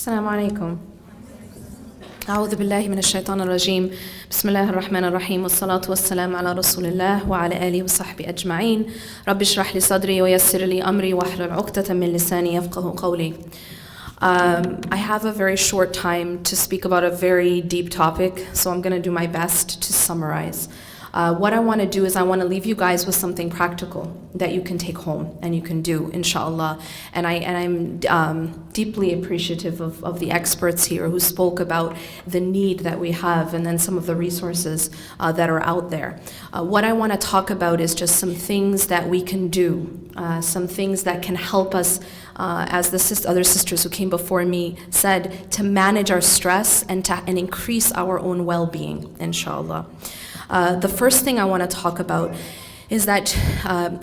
السلام عليكم. أعوذ بالله من الشيطان الرجيم. بسم الله الرحمن الرحيم والصلاة والسلام على رسول الله وعلى آله وصحبه أجمعين. رب اشرح لي صدري ويسر لي أمري واحلل عقدة من لساني يفقه قولي. I have a very short time to speak about a very deep topic, so I'm going to do my best to summarize. What I want to do is I want to leave you guys with something practical that you can take home and you can do, inshallah. And I'm deeply appreciative of the experts here who spoke about the need that we have and then some of the resources that are out there. What I want to talk about is just some things that we can do, some things that can help us, as the other sisters who came before me said, to manage our stress and increase our own well-being, inshallah. The first thing I want to talk about is that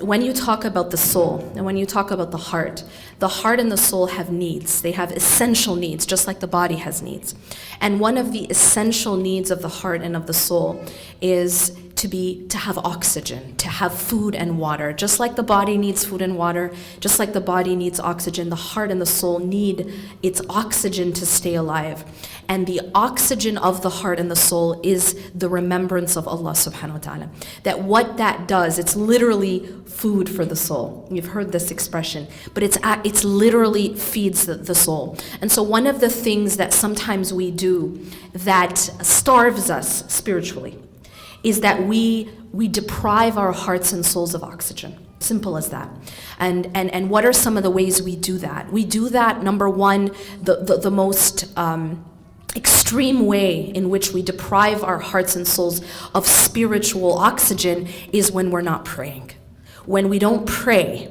when you talk about the soul and when you talk about the heart and the soul have needs. They have essential needs, just like the body has needs. And one of the essential needs of the heart and of the soul is to have oxygen, to have food and water. Just like the body needs food and water, just like the body needs oxygen, the heart and the soul need its oxygen to stay alive. And the oxygen of the heart and the soul is the remembrance of Allah subhanahu wa ta'ala. That what that does, it's literally food for the soul. You've heard this expression, but it's literally feeds the soul. And so one of the things that sometimes we do that starves us spiritually is that we deprive our hearts and souls of oxygen. Simple as that. And what are some of the ways we do that? We do that, number one, the most extreme way in which we deprive our hearts and souls of spiritual oxygen is when we're not praying. When we don't pray,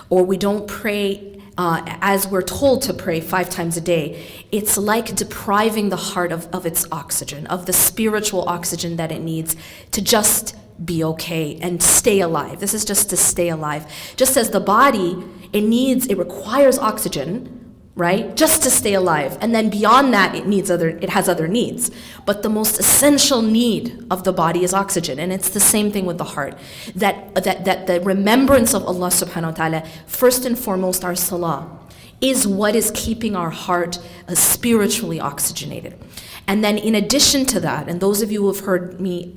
or we don't pray as we're told to pray 5 times a day, it's like depriving the heart of its oxygen, of the spiritual oxygen that it needs to just be okay and stay alive. This is just to stay alive. Just as the body, it requires oxygen, right? Just to stay alive. And then beyond that, it has other needs. But the most essential need of the body is oxygen. And it's the same thing with the heart. That the remembrance of Allah subhanahu wa ta'ala, first and foremost our salah, is what is keeping our heart spiritually oxygenated. And then in addition to that, and those of you who have heard me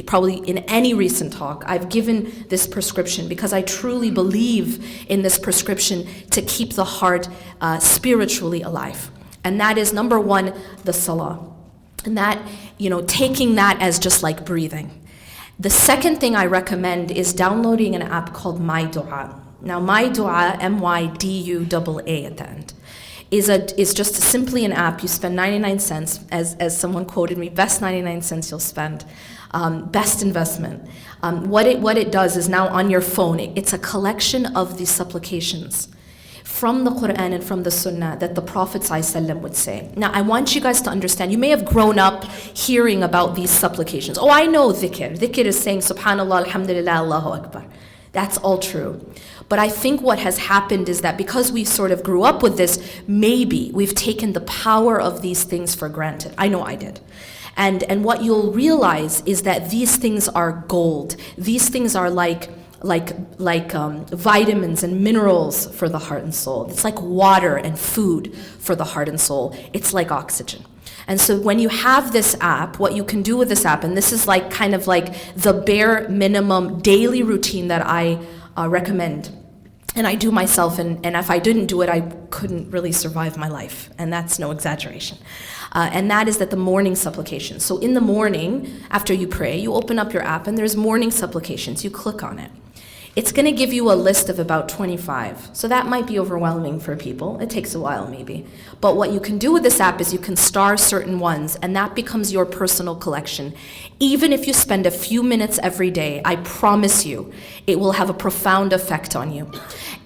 probably in any recent talk, I've given this prescription because I truly believe in this prescription to keep the heart spiritually alive. And that is, number one, the salah. And that, taking that as just like breathing. The second thing I recommend is downloading an app called My Dua. Now, My Dua, MYDUAA at the end, is just simply an app. You spend 99 cents, as someone quoted me, best 99 cents you'll spend, best investment. What it does is now on your phone, it's a collection of the supplications from the Quran and from the Sunnah that the Prophet ﷺ would say. Now, I want you guys to understand, you may have grown up hearing about these supplications. Oh, I know dhikr. Dhikr is saying, Subhanallah, Alhamdulillah, Allahu Akbar. That's all true. But I think what has happened is that because we sort of grew up with this, maybe we've taken the power of these things for granted. I know I did. And what you'll realize is that these things are gold. These things are like vitamins and minerals for the heart and soul. It's like water and food for the heart and soul. It's like oxygen. And so when you have this app, what you can do with this app, and this is kind of like the bare minimum daily routine that I recommend, and I do myself, and if I didn't do it, I couldn't really survive my life, and that's no exaggeration. And that is that the morning supplications. So in the morning, after you pray, you open up your app, and there's morning supplications. You click on it. It's going to give you a list of about 25. So that might be overwhelming for people. It takes a while maybe. But what you can do with this app is you can star certain ones, and that becomes your personal collection. Even if you spend a few minutes every day, I promise you, it will have a profound effect on you.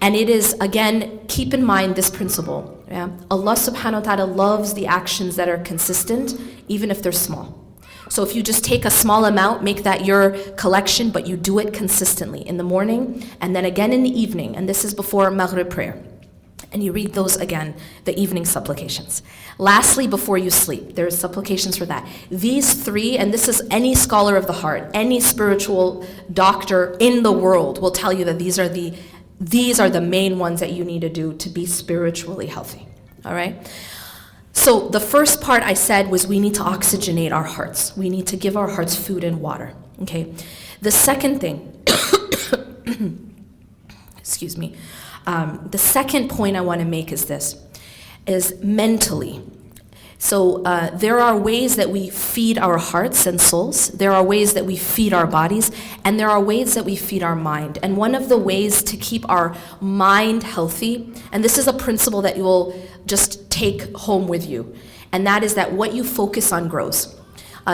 And it is, again, keep in mind this principle. Yeah? Allah subhanahu wa ta'ala loves the actions that are consistent, even if they're small. So if you just take a small amount, make that your collection, but you do it consistently in the morning and then again in the evening, and this is before Maghrib prayer. And you read those again, the evening supplications. Lastly, before you sleep, there are supplications for that. These 3, and this is any scholar of the heart, any spiritual doctor in the world will tell you that these are the main ones that you need to do to be spiritually healthy. All right? So the first part I said was we need to oxygenate our hearts. We need to give our hearts food and water, okay? The second thing, excuse me, the second point I want to make is this, is mentally. So there are ways that we feed our hearts and souls, there are ways that we feed our bodies, and there are ways that we feed our mind. And one of the ways to keep our mind healthy, and this is a principle that you will just take home with you, and that is that what you focus on grows.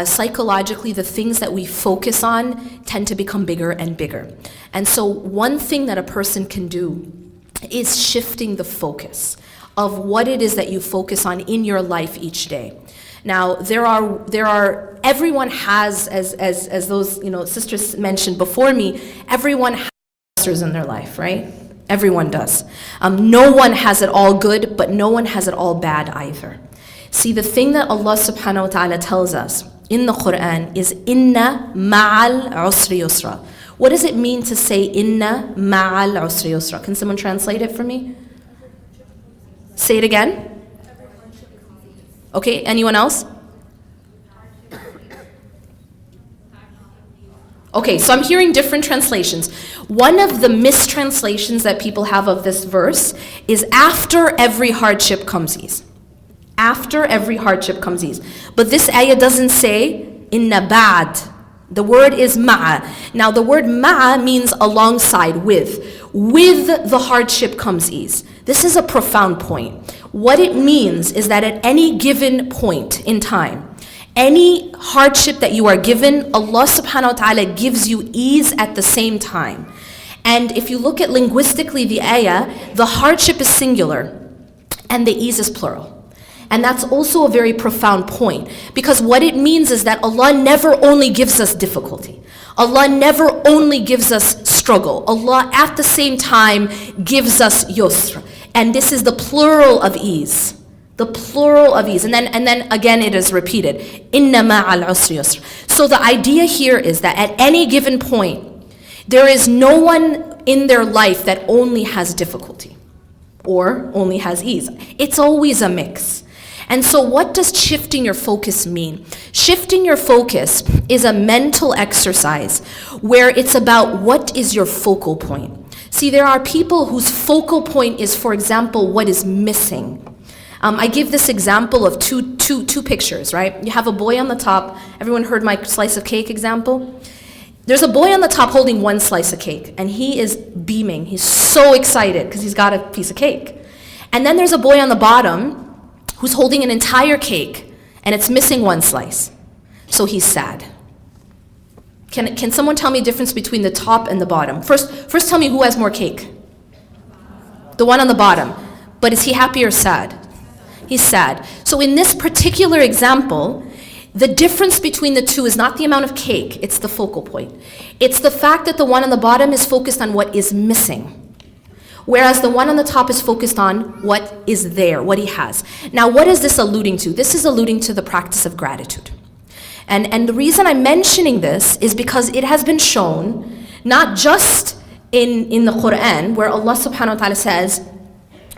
Psychologically, the things that we focus on tend to become bigger and bigger. And so one thing that a person can do is shifting the focus of what it is that you focus on in your life each day. Now, there are everyone has, as those sisters mentioned before me, everyone has stressors in their life, right? Everyone does. No one has it all good, but no one has it all bad either. See, the thing that Allah subhanahu wa ta'ala tells us in the Quran is inna ma'al usri yusra. What does it mean to say inna ma'al usri yusra? Can someone translate it for me? Say it again. Okay, anyone else? Okay, so I'm hearing different translations. One of the mistranslations that people have of this verse is after every hardship comes ease. After every hardship comes ease. But this ayah doesn't say inna ba'd. The word is ma'a. Now the word ma'a means alongside, with. With the hardship comes ease. This is a profound point. What it means is that at any given point in time, any hardship that you are given, Allah subhanahu wa ta'ala gives you ease at the same time. And if you look at linguistically the ayah, the hardship is singular and the ease is plural. And that's also a very profound point, because what it means is that Allah never only gives us difficulty. Allah never only gives us struggle. Allah at the same time gives us yusr. And this is the plural of ease. The plural of ease. And then again it is repeated. Inna ma'al usri yusr. So the idea here is that at any given point, there is no one in their life that only has difficulty or only has ease. It's always a mix. And so what does shifting your focus mean? Shifting your focus is a mental exercise where it's about what is your focal point. See, there are people whose focal point is, for example, what is missing. I give this example of two pictures, right? You have a boy on the top. Everyone heard my slice of cake example? There's a boy on the top holding one slice of cake, and he is beaming. He's so excited because he's got a piece of cake. And then there's a boy on the bottom who's holding an entire cake, and it's missing one slice. So he's sad. Can someone tell me the difference between the top and the bottom? First tell me who has more cake. The one on the bottom. But is he happy or sad? He's sad. So in this particular example, the difference between the two is not the amount of cake, it's the focal point. It's the fact that the one on the bottom is focused on what is missing, whereas the one on the top is focused on what is there, what he has. Now, what is this alluding to? This is alluding to the practice of gratitude. And the reason I'm mentioning this is because it has been shown, not just in the Quran, where Allah subhanahu wa ta'ala says,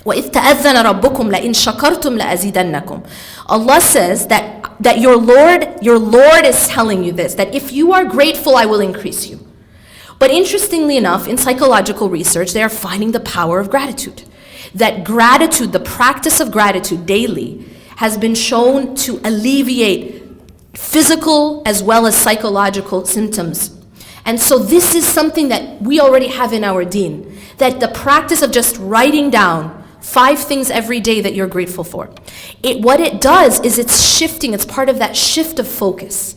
وَإِذْ تَأَذَّنَ رَبُّكُمْ لَإِنْ شَكَرْتُمْ لَأَزِيدَنَّكُمْ. Allah says that your Lord is telling you this, that if you are grateful, I will increase you. But interestingly enough, in psychological research, they are finding the power of gratitude. That gratitude, the practice of gratitude daily, has been shown to alleviate physical as well as psychological symptoms. And so this is something that we already have in our deen, that the practice of just writing down 5 things every day that you're grateful for. What it does is it's shifting, it's part of that shift of focus.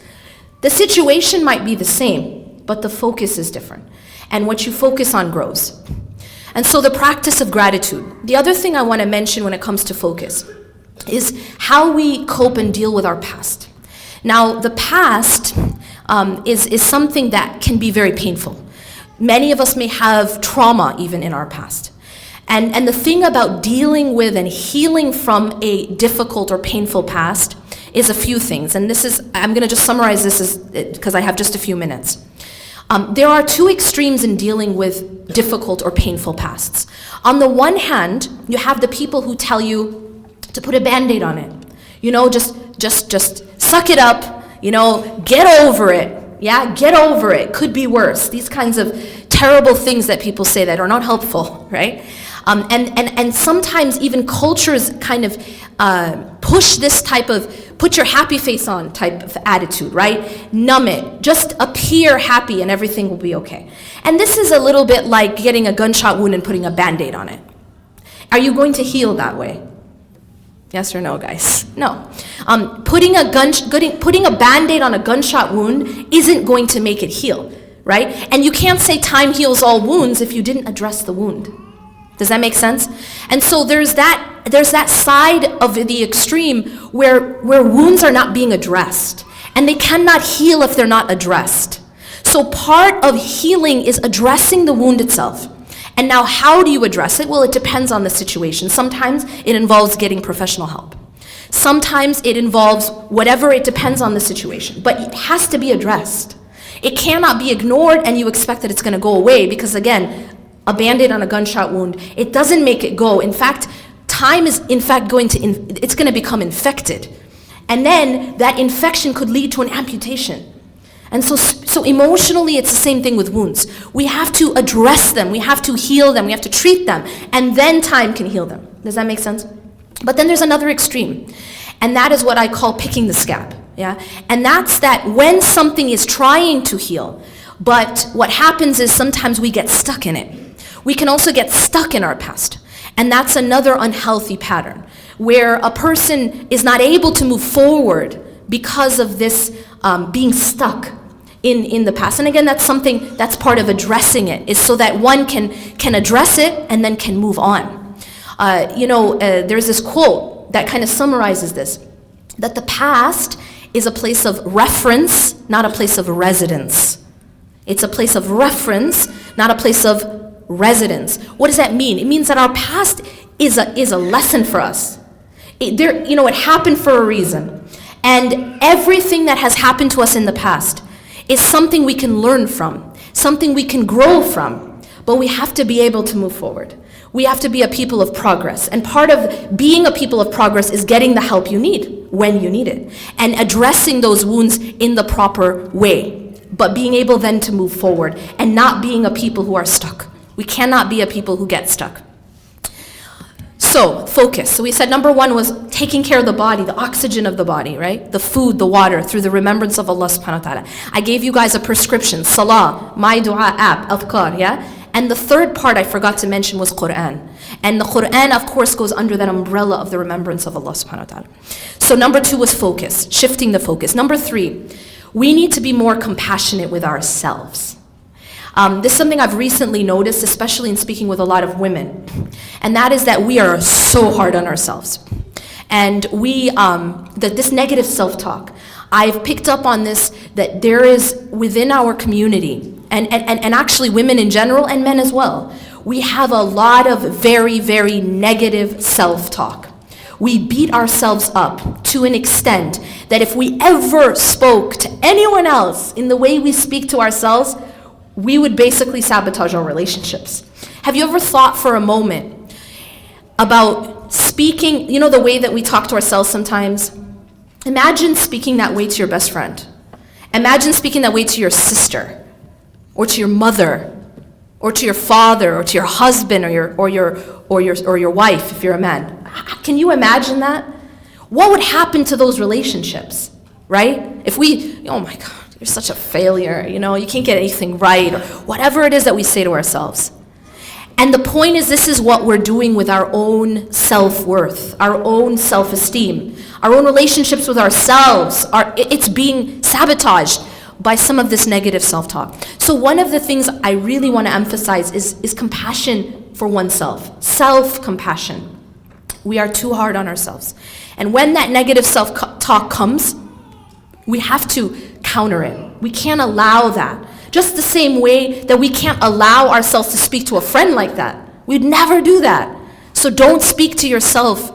The situation might be the same, but the focus is different. And what you focus on grows. And so the practice of gratitude. The other thing I want to mention when it comes to focus is how we cope and deal with our past. Now, the past is something that can be very painful. Many of us may have trauma even in our past. And the thing about dealing with and healing from a difficult or painful past is a few things. And I'm going to just summarize this because I have just a few minutes. There are 2 extremes in dealing with difficult or painful pasts. On the one hand, you have the people who tell you to put a Band-Aid on it. Just suck it up, get over it. Yeah, get over it. Could be worse. These kinds of terrible things that people say that are not helpful, right? And sometimes even cultures kind of push this type of put your happy face on type of attitude, right? Numb it. Just appear happy and everything will be okay. And this is a little bit like getting a gunshot wound and putting a Band-Aid on it. Are you going to heal that way? Yes or no, guys? No. Putting a Band-Aid on a gunshot wound isn't going to make it heal, right? And you can't say time heals all wounds if you didn't address the wound. Does that make sense? And so there's that side of the extreme where wounds are not being addressed, and they cannot heal if they're not addressed. So part of healing is addressing the wound itself. And now how do you address it? Well, it depends on the situation. Sometimes it involves getting professional help. Sometimes it involves whatever, it depends on the situation. But it has to be addressed. It cannot be ignored and you expect that it's going to go away, because again, a Band-Aid on a gunshot wound, it doesn't make it go. In fact, time is in fact it's going to become infected. And then that infection could lead to an amputation. And so emotionally, it's the same thing with wounds. We have to address them, we have to heal them, we have to treat them, and then time can heal them. Does that make sense? But then there's another extreme, and that is what I call picking the scab. Yeah? And that's that when something is trying to heal, but what happens is sometimes we get stuck in it. We can also get stuck in our past. And that's another unhealthy pattern, where a person is not able to move forward because of this being stuck in the past. And again, that's part of addressing it, is so that one can address it and then can move on. There's this quote that kind of summarizes this, that the past is a place of reference, not a place of residence. It's a place of reference, not a place of residence. What does that mean? It means that our past is a lesson for us. It happened for a reason. And everything that has happened to us in the past is something we can learn from, something we can grow from, but we have to be able to move forward. We have to be a people of progress. And part of being a people of progress is getting the help you need when you need it, and addressing those wounds in the proper way, but being able then to move forward and not being a people who are stuck. We cannot be a people who get stuck. So, focus. So we said number one was taking care of the body, the oxygen of the body, right? The food, the water, through the remembrance of Allah subhanahu wa ta'ala. I gave you guys a prescription, salah, my dua app, adhkar, yeah? And the third part I forgot to mention was Quran. And the Quran, of course, goes under that umbrella of the remembrance of Allah subhanahu wa ta'ala. So number two was focus, shifting the focus. Number three, we need to be more compassionate with ourselves. This is something I've recently noticed, especially in speaking with a lot of women, and that is that we are so hard on ourselves. And this negative self-talk, I've picked up on this, that there is within our community, and actually women in general and men as well, we have a lot of very, very negative self-talk. We beat ourselves up to an extent that if we ever spoke to anyone else in the way we speak to ourselves, we would basically sabotage our relationships. Have you ever thought for a moment about speaking, the way that we talk to ourselves sometimes? Imagine speaking that way to your best friend. Imagine speaking that way to your sister, or to your mother, or to your father, or to your husband, or your wife if you're a man. Can you imagine that? What would happen to those relationships, right? If oh my God, you're such a failure, you can't get anything right, or whatever it is that we say to ourselves. And the point is, this is what we're doing with our own self-worth, our own self-esteem, our own relationships with ourselves. It's being sabotaged by some of this negative self-talk. So one of the things I really want to emphasize is compassion for oneself, self-compassion. We are too hard on ourselves. And when that negative self-talk comes, we have to counter it. We can't allow that. Just the same way that we can't allow ourselves to speak to a friend like that. We'd never do that. So don't speak to yourself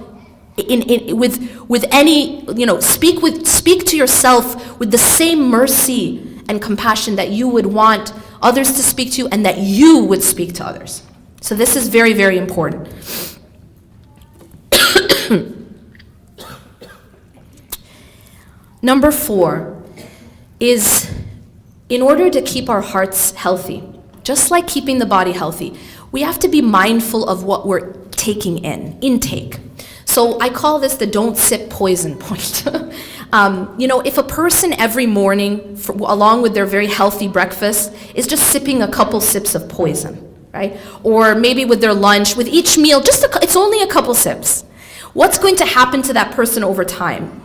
with any, speak to yourself with the same mercy and compassion that you would want others to speak to you, and that you would speak to others. So this is very, very important. Number 4 is, in order to keep our hearts healthy, just like keeping the body healthy, we have to be mindful of what we're taking in, intake. So I call this the don't sip poison point. If a person every morning, along with their very healthy breakfast, is just sipping a couple sips of poison, right? Or maybe with their lunch, with each meal, it's only a couple sips. What's going to happen to that person over time?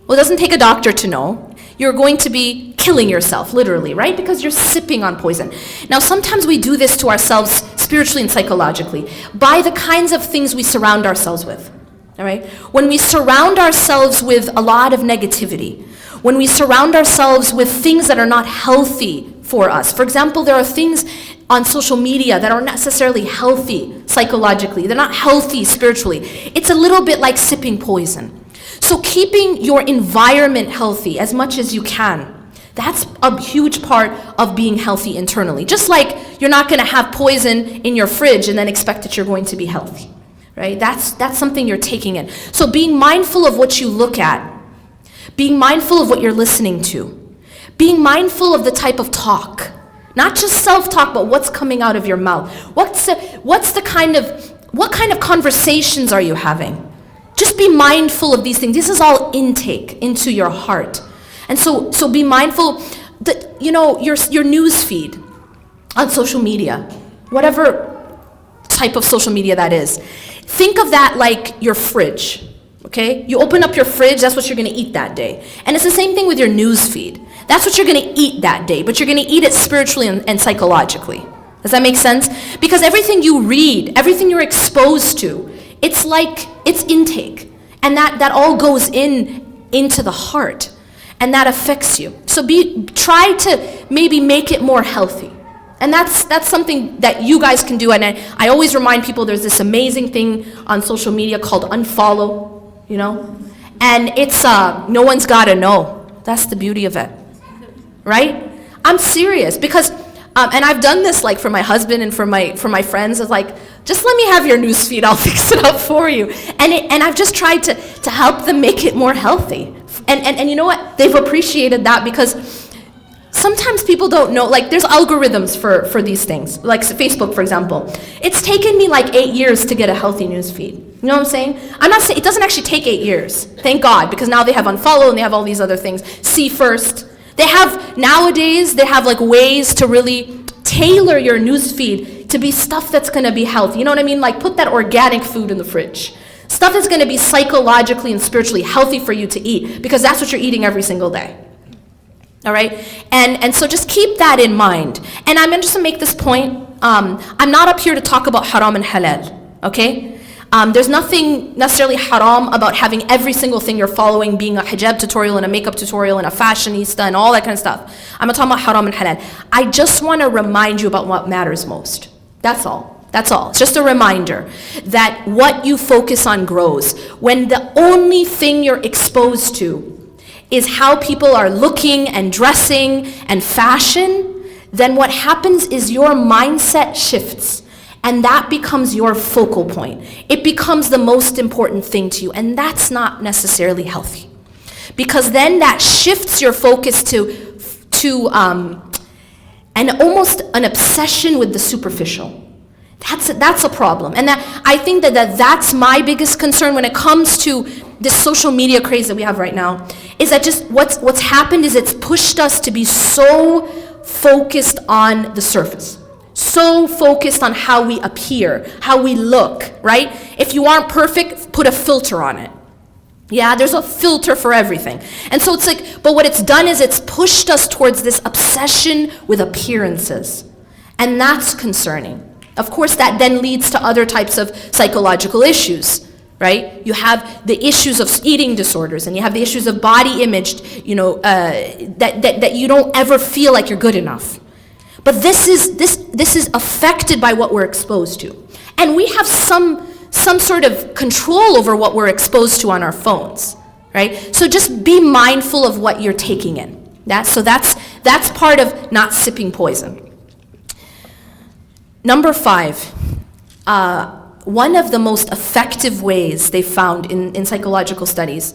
Well, it doesn't take a doctor to know. You're going to be killing yourself, literally, right? Because you're sipping on poison. Now, sometimes we do this to ourselves spiritually and psychologically by the kinds of things we surround ourselves with, all right? When we surround ourselves with a lot of negativity, when we surround ourselves with things that are not healthy for us. For example, there are things on social media that aren't necessarily healthy psychologically. They're not healthy spiritually. It's a little bit like sipping poison. So keeping your environment healthy as much as you can, that's a huge part of being healthy internally. Just like you're not going to have poison in your fridge and then expect that you're going to be healthy, right? That's something you're taking in. So being mindful of what you look at, being mindful of what you're listening to, being mindful of the type of talk, not just self-talk, but what's coming out of your mouth. What kind of conversations are you having? Just be mindful of these things. This is all intake into your heart. And so be mindful that, your news feed on social media, whatever type of social media that is, think of that like your fridge, okay? You open up your fridge, that's what you're gonna eat that day. And it's the same thing with your news feed. That's what you're gonna eat that day, but you're gonna eat it spiritually and psychologically. Does that make sense? Because everything you read, everything you're exposed to, it's intake, and that all goes into the heart, and that affects you. So try to maybe make it more healthy, and that's something that you guys can do. And I always remind people there's this amazing thing on social media called unfollow, and it's no one's gotta know. That's the beauty of it, right? I'm serious, because and I've done this like for my husband and for my friends. It's like, just let me have your newsfeed, I'll fix it up for you. And I've just tried to help them make it more healthy. And you know what? They've appreciated that, because sometimes people don't know, like there's algorithms for these things. Like Facebook, for example. It's taken me like 8 years to get a healthy newsfeed. You know what I'm saying? I'm not saying, it doesn't actually take 8 years. Thank God, because now they have unfollow and they have all these other things. See first. Nowadays, they have like ways to really tailor your newsfeed to be stuff that's gonna be healthy. You know what I mean? Like put that organic food in the fridge. Stuff that's gonna be psychologically and spiritually healthy for you to eat, because that's what you're eating every single day. All right? And so just keep that in mind. And I'm just gonna make this point. I'm not up here to talk about haram and halal, okay? There's nothing necessarily haram about having every single thing you're following being a hijab tutorial and a makeup tutorial and a fashionista and all that kind of stuff. I'm not talking about haram and halal. I just want to remind you about what matters most. That's all. That's all. It's just a reminder that what you focus on grows. When the only thing you're exposed to is how people are looking and dressing and fashion, then what happens is your mindset shifts. And that becomes your focal point. It becomes the most important thing to you. And that's not necessarily healthy. Because then that shifts your focus to almost an obsession with the superficial. That's a problem. And I think that's my biggest concern when it comes to this social media craze that we have right now, is that just what's happened is it's pushed us to be so focused on the surface. So focused on how we appear, how we look, right? If you aren't perfect, put a filter on it. Yeah, there's a filter for everything. And so it's like, but what it's done is it's pushed us towards this obsession with appearances. And that's concerning. Of course, that then leads to other types of psychological issues, right? You have the issues of eating disorders, and you have the issues of body image, that you don't ever feel like you're good enough. But this is affected by what we're exposed to. And we have some sort of control over what we're exposed to on our phones, right? So just be mindful of what you're taking in. That's part of not sipping poison. Number 5, one of the most effective ways they found in psychological studies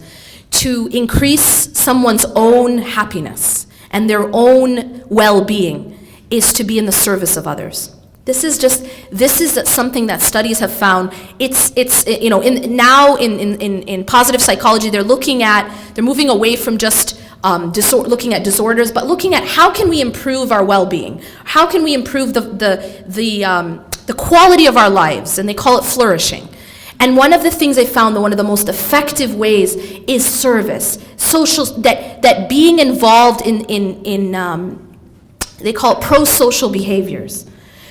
to increase someone's own happiness and their own well-being is to be in the service of others. This is something that studies have found. It's you know, in positive psychology, they're moving away from just looking at disorders, but looking at how can we improve our well-being? How can we improve the quality of our lives? And they call it flourishing. And one of the things they found that one of the most effective ways is service, social, that being involved in they call it pro-social behaviors.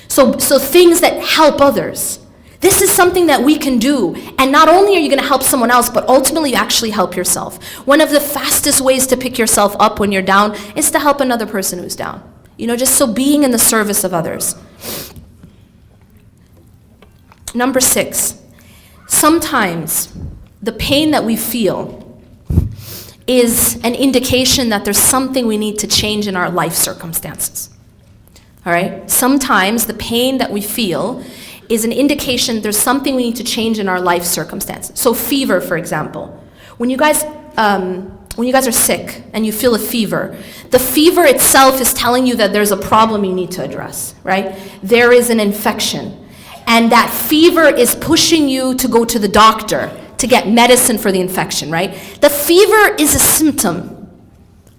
So things that help others. This is something that we can do. And not only are you going to help someone else, but ultimately you actually help yourself. One of the fastest ways to pick yourself up when you're down is to help another person who's down. You know, just so being in the service of others. Number 6, sometimes the pain that we feel is an indication that there's something we need to change in our life circumstances. All right? Sometimes the pain that we feel is an indication there's something we need to change in our life circumstances. So fever, for example. When you guys are sick and you feel a fever, the fever itself is telling you that there's a problem you need to address, right? There is an infection. And that fever is pushing you to go to the doctor to get medicine for the infection, right? The fever is a symptom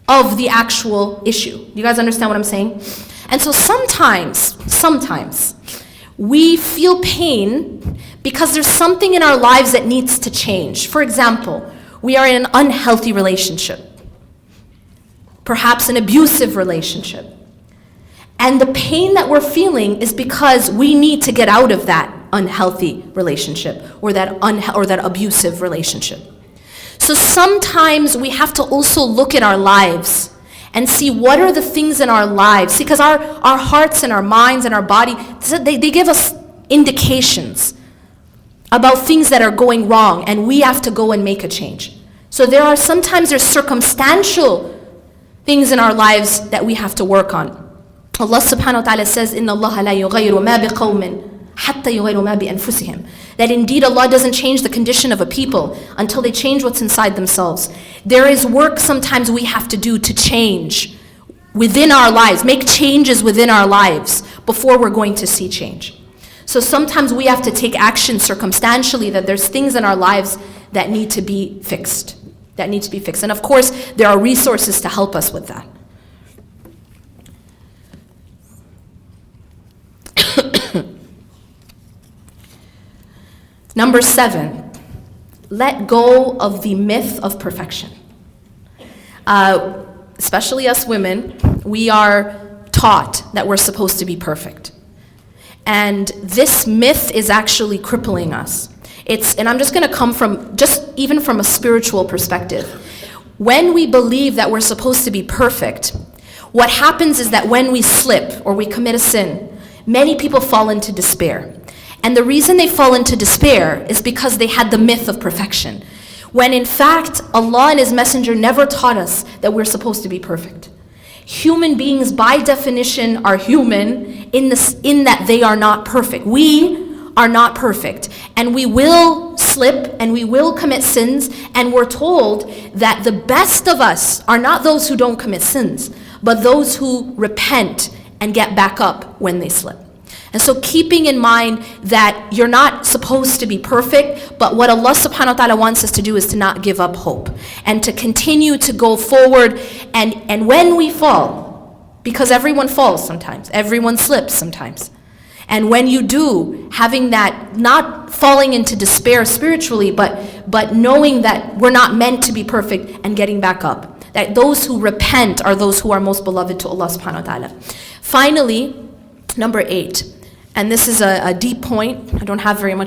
of the actual issue. You guys understand what I'm saying? And so sometimes we feel pain because there's something in our lives that needs to change. For example, we are in an unhealthy relationship, perhaps an abusive relationship. And the pain that we're feeling is because we need to get out of that unhealthy relationship or that abusive relationship. So sometimes we have to also look at our lives and see what are the things in our lives. See, because our hearts and our minds and our body, they give us indications about things that are going wrong, and we have to go and make a change. So sometimes there's circumstantial things in our lives that we have to work on. Allah subhanahu wa ta'ala says, إِنَّ اللَّهَ لَا يُغَيِّرُ مَا بِقَوْمٍ حَتَّى يُغَيِّرُ مَا بِأَنفُسِهِمْ. That indeed Allah doesn't change the condition of a people until they change what's inside themselves. There is work sometimes we have to do to change within our lives, make changes within our lives before we're going to see change. So sometimes we have to take action circumstantially, that there's things in our lives that need to be fixed. And of course, there are resources to help us with that. Number 7, let go of the myth of perfection. Especially us women, we are taught that we're supposed to be perfect. And this myth is actually crippling us. And I'm just going to come from, even from a spiritual perspective. When we believe that we're supposed to be perfect, what happens is that when we slip or we commit a sin, many people fall into despair. And the reason they fall into despair is because they had the myth of perfection. When in fact, Allah and His Messenger never taught us that we're supposed to be perfect. Human beings by definition are human in that they are not perfect. We are not perfect. And we will slip and we will commit sins. And we're told that the best of us are not those who don't commit sins, but those who repent and get back up when they slip. And so keeping in mind that you're not supposed to be perfect, but what Allah subhanahu wa ta'ala wants us to do is to not give up hope and to continue to go forward. And when we fall, because everyone falls sometimes, everyone slips sometimes. And when you do, having that, not falling into despair spiritually, but knowing that we're not meant to be perfect and getting back up. That those who repent are those who are most beloved to Allah subhanahu wa ta'ala. Finally, number 8. And this is a deep point. I don't have very much